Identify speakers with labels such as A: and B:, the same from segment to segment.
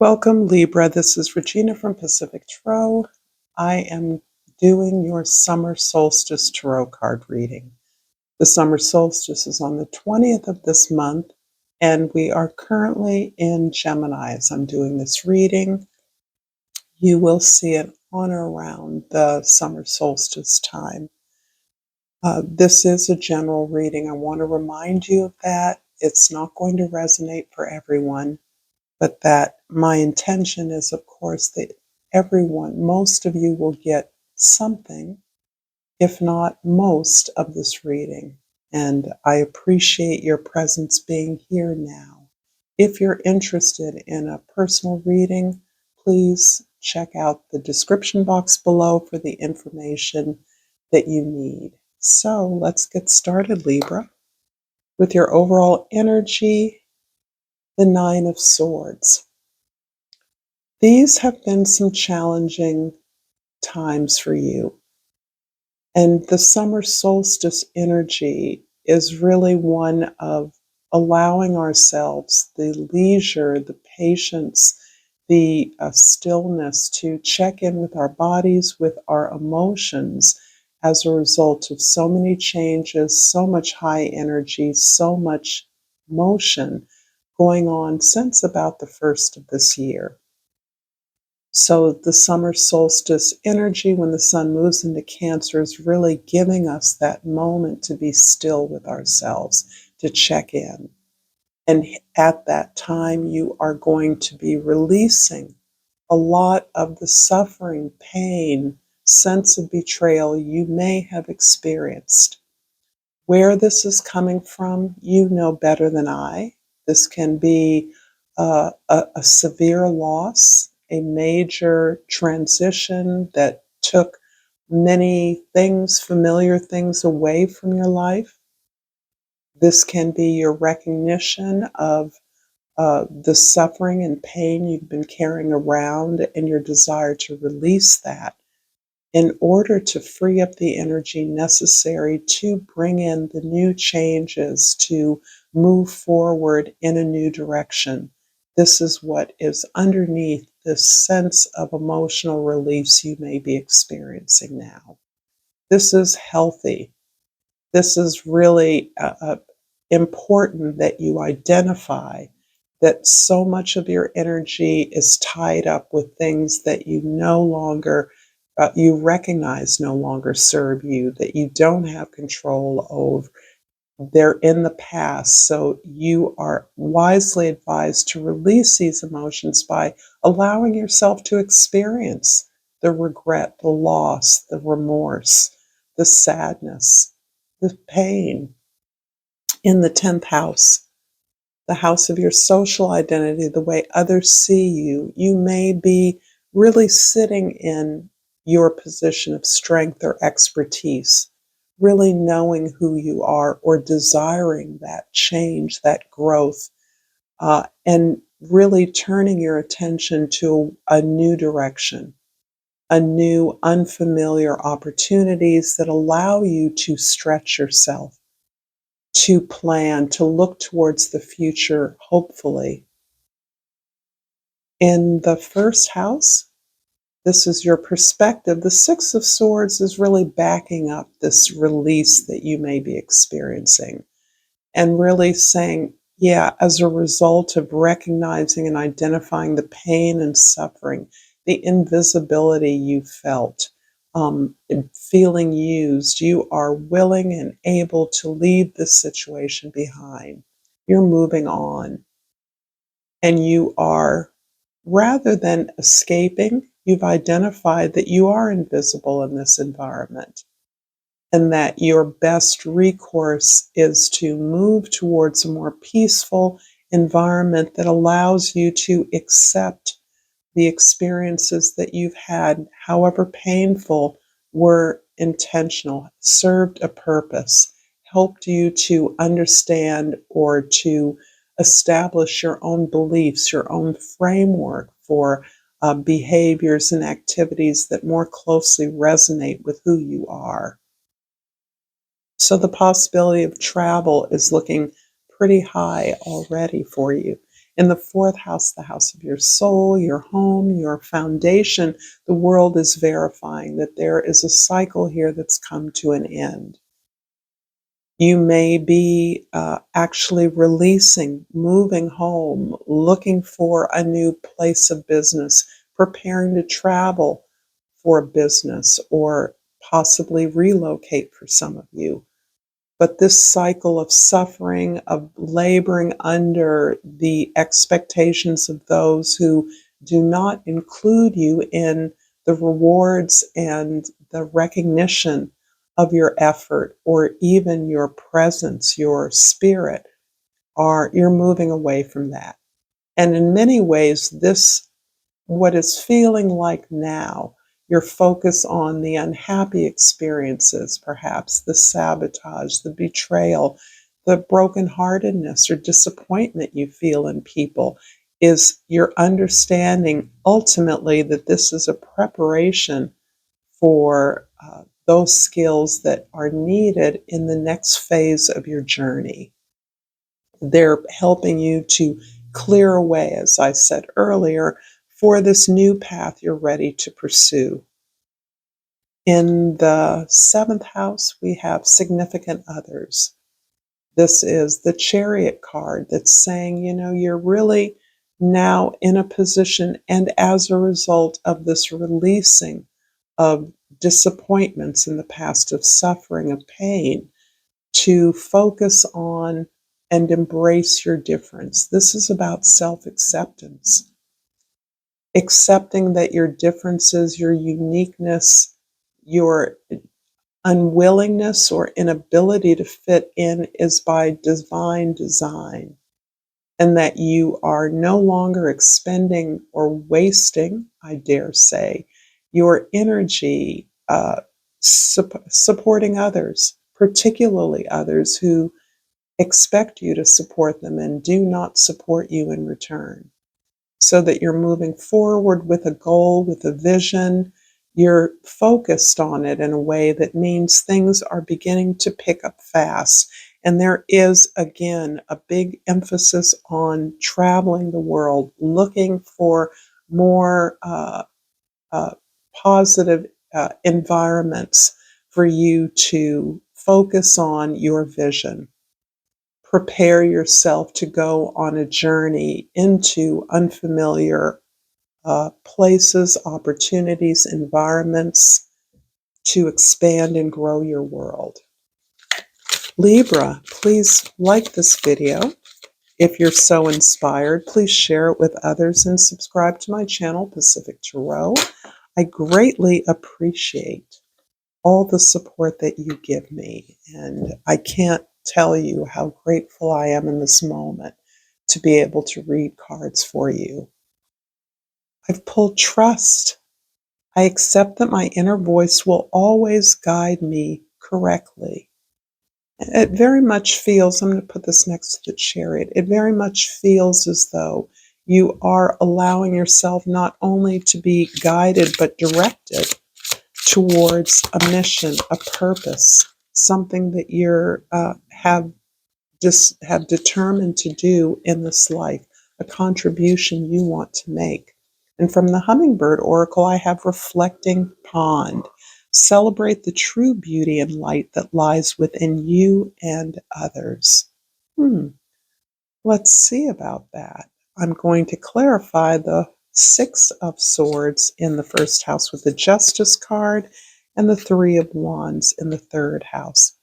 A: Welcome, Libra. This is Regina from Pacific Tarot. I am doing your summer solstice tarot card reading. The summer solstice is on the 20th of this month, and we are currently in Gemini as I'm doing this reading. You will see it on or around the summer solstice time. This is a general reading. I want to remind you of that. It's not going to resonate for everyone. But that my intention is, of course, that most of you will get something, if not most, of this reading. And I appreciate your presence being here now. If you're interested in a personal reading, please check out the description box below for the information that you need. So let's get started, Libra, with your overall energy, the Nine of Swords. These have been some challenging times for you. And the summer solstice energy is really one of allowing ourselves the leisure, the patience, the stillness to check in with our bodies, with our emotions as a result of so many changes, so much high energy, so much motion going on since about the first of this year. So the summer solstice energy, when the sun moves into Cancer, is really giving us that moment to be still with ourselves, to check in. And at that time, you are going to be releasing a lot of the suffering, pain, sense of betrayal you may have experienced. Where this is coming from, you know better than I. This can be a severe loss, a major transition that took many things, familiar things, away from your life. This can be your recognition of the suffering and pain you've been carrying around and your desire to release that in order to free up the energy necessary to bring in the new changes, to move forward in a new direction. This is what is underneath this sense of emotional release you may be experiencing now. This is healthy. This is really important that you identify that so much of your energy is tied up with things that you no longer you recognize no longer serve you, that you don't have control over. They're in the past. So you are wisely advised to release these emotions by allowing yourself to experience the regret, the loss, the remorse, the sadness, the pain. In the 10th house, the house of your social identity, the way others see you, you may be really sitting in your position of strength or expertise, really knowing who you are or desiring that change, that growth, and really turning your attention to a new direction, a new unfamiliar opportunities that allow you to stretch yourself, to plan, to look towards the future, hopefully. In the first house, this is your perspective. The Six of Swords is really backing up this release that you may be experiencing and really saying, yeah, as a result of recognizing and identifying the pain and suffering, the invisibility you felt, feeling used, you are willing and able to leave this situation behind. You're moving on. And you are, rather than escaping, you've identified that you are invisible in this environment and that your best recourse is to move towards a more peaceful environment that allows you to accept the experiences that you've had, however painful, were intentional, served a purpose, helped you to understand or to establish your own beliefs, your own framework for behaviors and activities that more closely resonate with who you are. So the possibility of travel is looking pretty high already for you. In the fourth house, the house of your soul, your home, your foundation, the world is verifying that there is a cycle here that's come to an end. You may be actually releasing, moving home, looking for a new place of business, preparing to travel for business, or possibly relocate for some of you. But this cycle of suffering, of laboring under the expectations of those who do not include you in the rewards and the recognition of your effort or even your presence, your spirit, you're moving away from that. And in many ways, what is feeling like now, your focus on the unhappy experiences, perhaps the sabotage, the betrayal, the brokenheartedness or disappointment you feel in people, is your understanding ultimately that this is a preparation for those skills that are needed in the next phase of your journey. They're helping you to clear away, as I said earlier, for this new path you're ready to pursue. In the seventh house, we have significant others. This is the Chariot card that's saying, you're really now in a position, and as a result of this releasing of disappointments in the past, of suffering, of pain, to focus on and embrace your difference. This is about self-acceptance. Accepting that your differences, your uniqueness, your unwillingness or inability to fit in is by divine design, and that you are no longer expending or wasting, I dare say, your energy supporting others, particularly others who expect you to support them and do not support you in return. So that you're moving forward with a goal, with a vision. You're focused on it in a way that means things are beginning to pick up fast. And there is, again, a big emphasis on traveling the world, looking for more positive environments for you to focus on your vision. Prepare yourself to go on a journey into unfamiliar places, opportunities, environments to expand and grow your world. Libra, please like this video. If you're so inspired, please share it with others and subscribe to my channel, Pacific Tarot. I greatly appreciate all the support that you give me, and I can't tell you how grateful I am in this moment to be able to read cards for you. I've pulled trust. I accept that my inner voice will always guide me correctly. It very much feels, I'm going to put this next to the Chariot, it very much feels as though you are allowing yourself not only to be guided but directed towards a mission, a purpose, something that you have determined to do in this life, a contribution you want to make. And from the Hummingbird Oracle, I have Reflecting Pond. Celebrate the true beauty and light that lies within you and others. Let's see about that. I'm going to clarify the Six of Swords in the first house with the Justice card and the Three of Wands in the third house.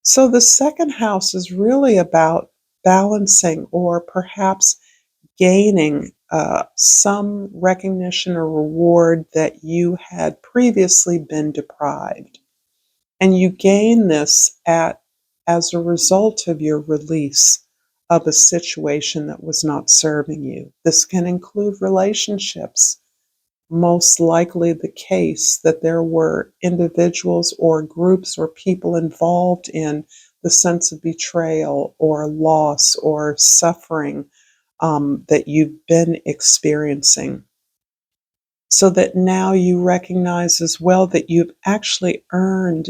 A: So the second house is really about balancing or perhaps gaining some recognition or reward that you had previously been deprived. And you gain this as a result of your release of a situation that was not serving you. This can include relationships. Most likely the case that there were individuals or groups or people involved in the sense of betrayal or loss or suffering that you've been experiencing. So that now you recognize as well that you've actually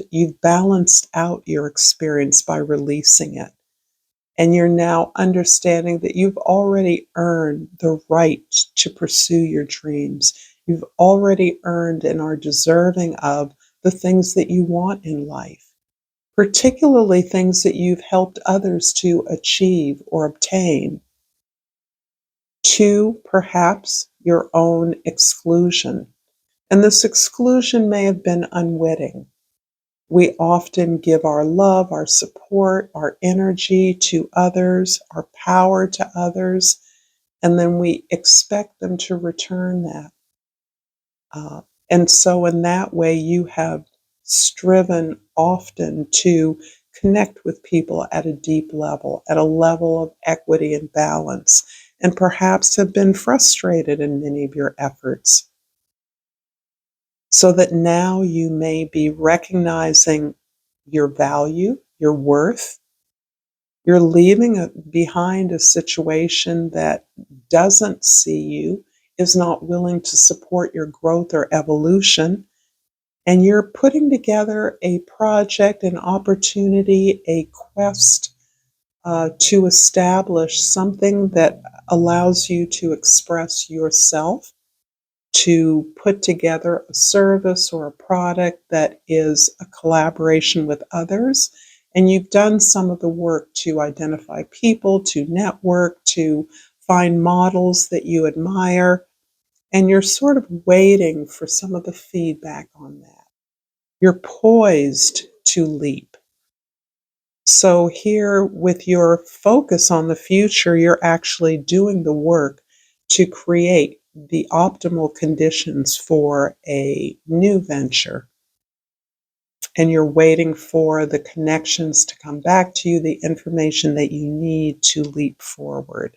A: you've balanced out your experience by releasing it. And you're now understanding that you've already earned the right to pursue your dreams. You've already earned and are deserving of the things that you want in life, particularly things that you've helped others to achieve or obtain, to perhaps your own exclusion. And this exclusion may have been unwitting. We often give our love, our support, our energy to others, our power to others, and then we expect them to return that. Uh, and so, in that way, you have striven often to connect with people at a deep level, at a level of equity and balance, and perhaps have been frustrated in many of your efforts. So that now you may be recognizing your value, your worth. You're leaving behind a situation that doesn't see you, is not willing to support your growth or evolution, and you're putting together a project, an opportunity, a quest to establish something that allows you to express yourself, to put together a service or a product that is a collaboration with others. And you've done some of the work to identify people, to network, to find models that you admire. And you're sort of waiting for some of the feedback on that. You're poised to leap. So, here with your focus on the future, you're actually doing the work to create the optimal conditions for a new venture. And you're waiting for the connections to come back to you, the information that you need to leap forward.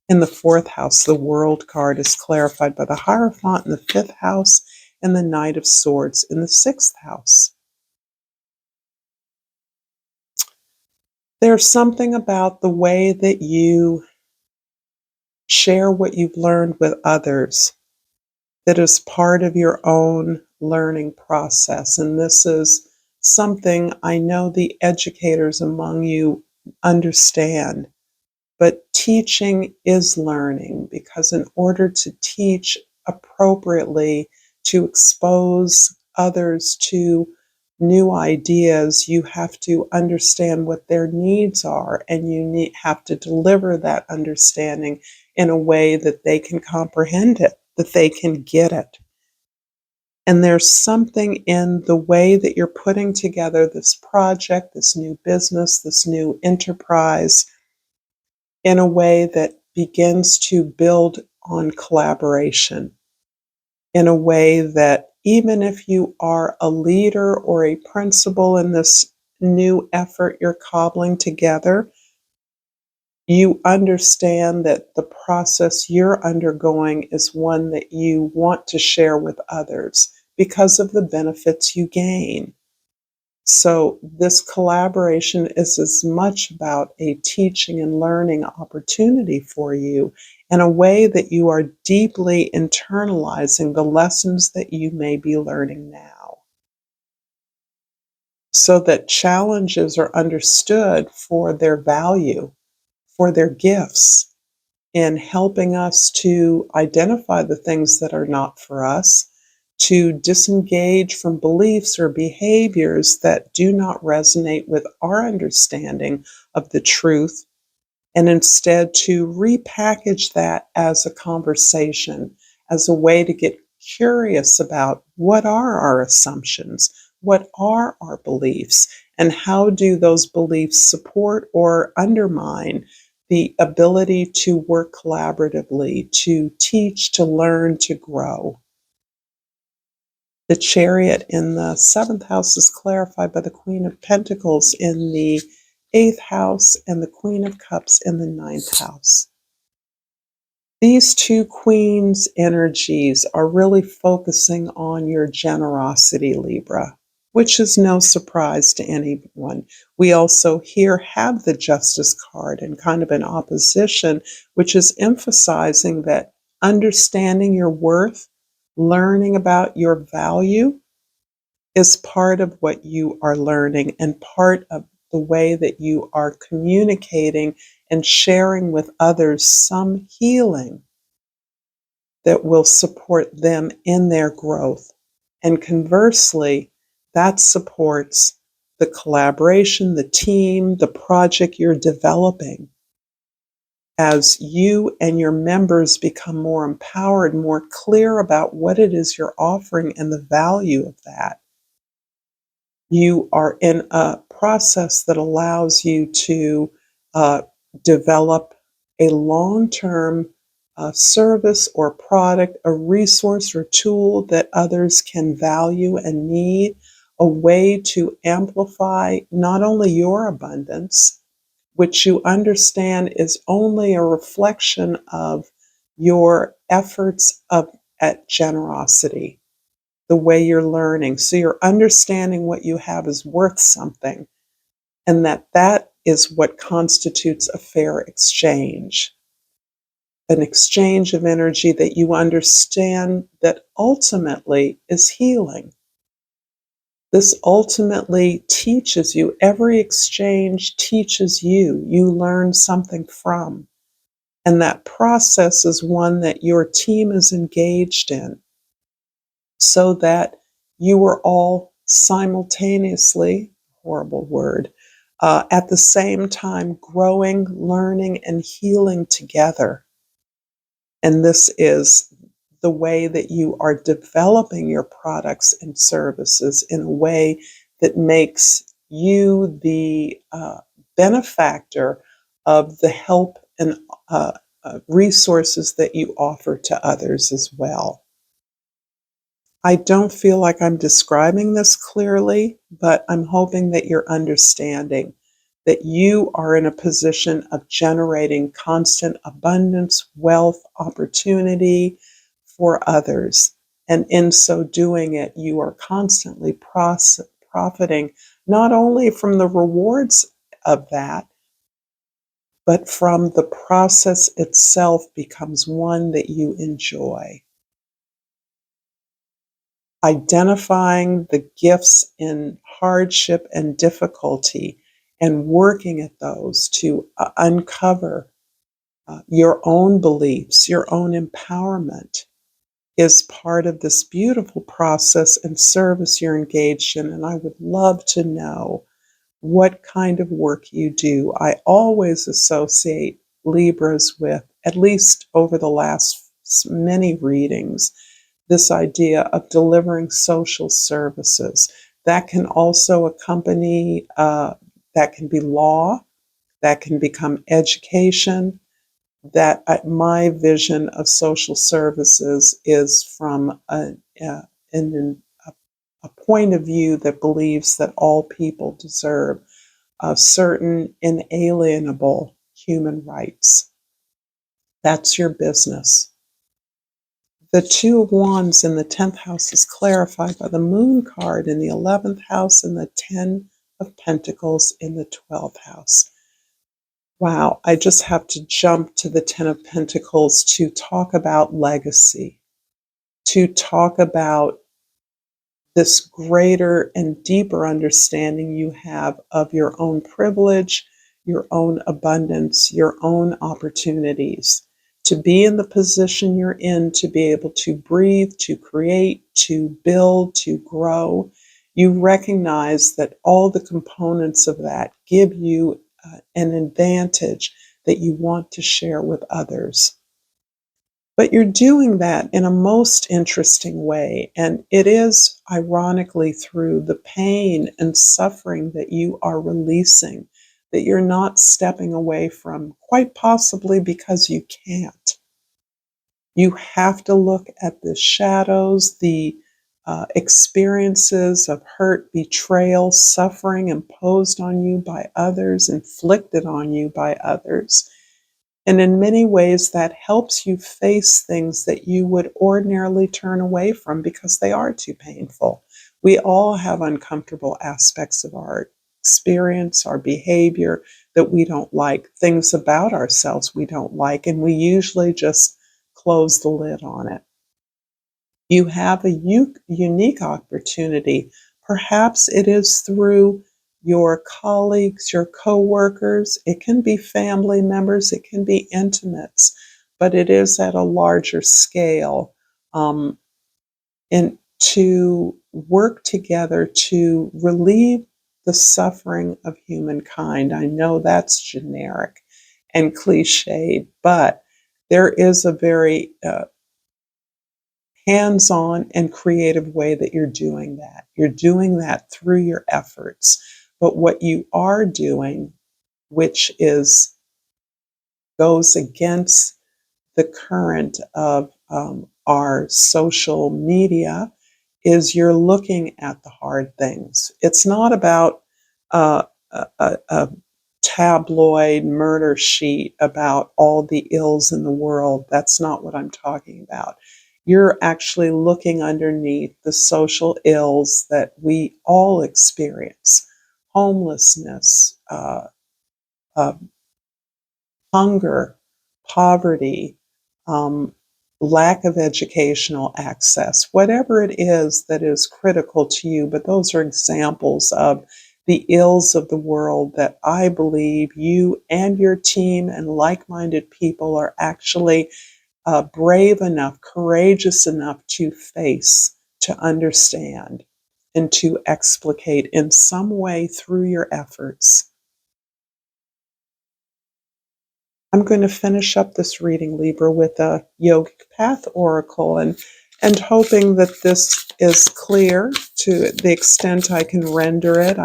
A: In the fourth house, the World card is clarified by the Hierophant in the fifth house and the Knight of Swords in the sixth house. There's something about the way that you share what you've learned with others that is part of your own learning process. And this is something I know the educators among you understand. But teaching is learning, because in order to teach appropriately, to expose others to new ideas, you have to understand what their needs are, and you have to deliver that understanding in a way that they can comprehend it, that they can get it. And there's something in the way that you're putting together this project, this new business, this new enterprise, in a way that begins to build on collaboration, in a way that even if you are a leader or a principal in this new effort you're cobbling together, you understand that the process you're undergoing is one that you want to share with others because of the benefits you gain. So, this collaboration is as much about a teaching and learning opportunity for you in a way that you are deeply internalizing the lessons that you may be learning now, so that challenges are understood for their value, for their gifts in helping us to identify the things that are not for us, to disengage from beliefs or behaviors that do not resonate with our understanding of the truth, and instead to repackage that as a conversation, as a way to get curious about what are our assumptions, what are our beliefs, and how do those beliefs support or undermine the ability to work collaboratively, to teach, to learn, to grow. The Chariot in the seventh house is clarified by the Queen of Pentacles in the eighth house and the Queen of Cups in the ninth house. These two queens' energies are really focusing on your generosity, Libra, which is no surprise to anyone. We also here have the Justice card in kind of an opposition, which is emphasizing that understanding your worth, learning about your value, is part of what you are learning and part of the way that you are communicating and sharing with others some healing that will support them in their growth. And conversely, that supports the collaboration, the team, the project you're developing. As you and your members become more empowered, more clear about what it is you're offering and the value of that, you are in a process that allows you to uh, develop a long-term service or product, a resource or tool that others can value and need, a way to amplify not only your abundance, which you understand is only a reflection of your efforts at generosity, the way you're learning. So you're understanding what you have is worth something, and that is what constitutes a fair exchange. An exchange of energy that you understand that ultimately is healing. This ultimately teaches you, every exchange teaches you, you learn something from. And that process is one that your team is engaged in, so that you are all simultaneously, horrible word, at the same time growing, learning, and healing together. And this is the way that you are developing your products and services in a way that makes you the benefactor of the help and resources that you offer to others as well. I don't feel like I'm describing this clearly, but I'm hoping that you're understanding that you are in a position of generating constant abundance, wealth, opportunity for others. And in so doing it, you are constantly profiting not only from the rewards of that, but from the process itself becomes one that you enjoy. Identifying the gifts in hardship and difficulty and working at those to uncover your own beliefs, your own empowerment is part of this beautiful process and service you're engaged in. And I would love to know what kind of work you do. I always associate Libras with, at least over the last many readings, this idea of delivering social services. That can also accompany, that can be law, that can become education. That my vision of social services is from an, a point of view that believes that all people deserve certain inalienable human rights. That's your business. The Two of Wands in the 10th house is clarified by the Moon card in the 11th house and the 10 of Pentacles in the 12th house. Wow, I just have to jump to the 10 of Pentacles to talk about legacy, to talk about this greater and deeper understanding you have of your own privilege, your own abundance, your own opportunities. To be in the position you're in, to be able to breathe, to create, to build, to grow, you recognize that all the components of that give you an advantage that you want to share with others. But you're doing that in a most interesting way. And it is ironically through the pain and suffering that you are releasing, that you're not stepping away from, quite possibly because you can't. You have to look at the shadows, the experiences of hurt, betrayal, suffering imposed on you by others, inflicted on you by others. And in many ways, that helps you face things that you would ordinarily turn away from because they are too painful. We all have uncomfortable aspects of our experience, our behavior that we don't like, things about ourselves we don't like, and we usually just close the lid on it. You have a unique opportunity. Perhaps it is through your colleagues, your coworkers. It can be family members, it can be intimates, but it is at a larger scale. And to work together to relieve the suffering of humankind. I know that's generic and cliched, but there is a very hands on and creative way that you're doing that. You're doing that through your efforts. But what you are doing, which is goes against the current of our social media, is you're looking at the hard things. It's not about a tabloid murder sheet about all the ills in the world. That's not what I'm talking about. You're actually looking underneath the social ills that we all experience: homelessness, uh, hunger, poverty, um, lack of educational access, whatever it is that is critical to you. But those are examples of the ills of the world that I believe you and your team and like minded people are actually brave enough, courageous enough to face, to understand, and to explicate in some way through your efforts. I'm going to finish up this reading, Libra, with a yogic path oracle, and hoping that this is clear to the extent I can render it.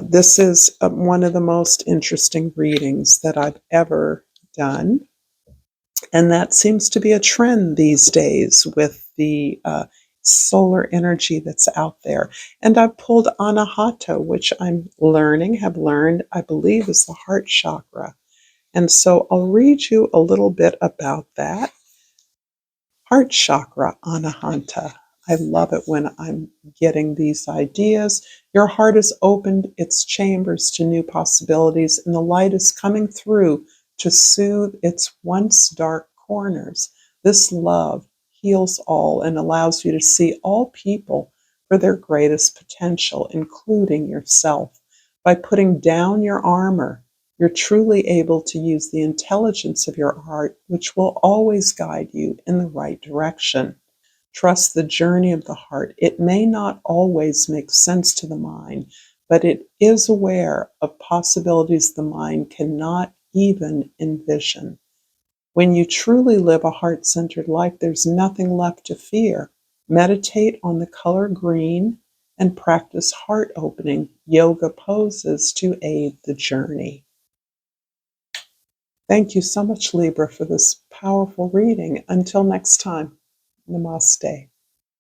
A: This is one of the most interesting readings that I've ever done, and that seems to be a trend these days with the solar energy that's out there. And I've pulled Anahata, which have learned, I believe, is the heart chakra. And so I'll read you a little bit about that. Heart chakra, Anahanta. I love it when I'm getting these ideas. Your heart has opened its chambers to new possibilities, and the light is coming through to soothe its once dark corners. This love heals all and allows you to see all people for their greatest potential, including yourself. By putting down your armor, you're truly able to use the intelligence of your heart, which will always guide you in the right direction. Trust the journey of the heart. It may not always make sense to the mind, but it is aware of possibilities the mind cannot even envision. When you truly live a heart centered life, there's nothing left to fear. Meditate on the color green and practice heart opening yoga poses to aid the journey. Thank you so much, Libra, for this powerful reading. Until next time, Namaste.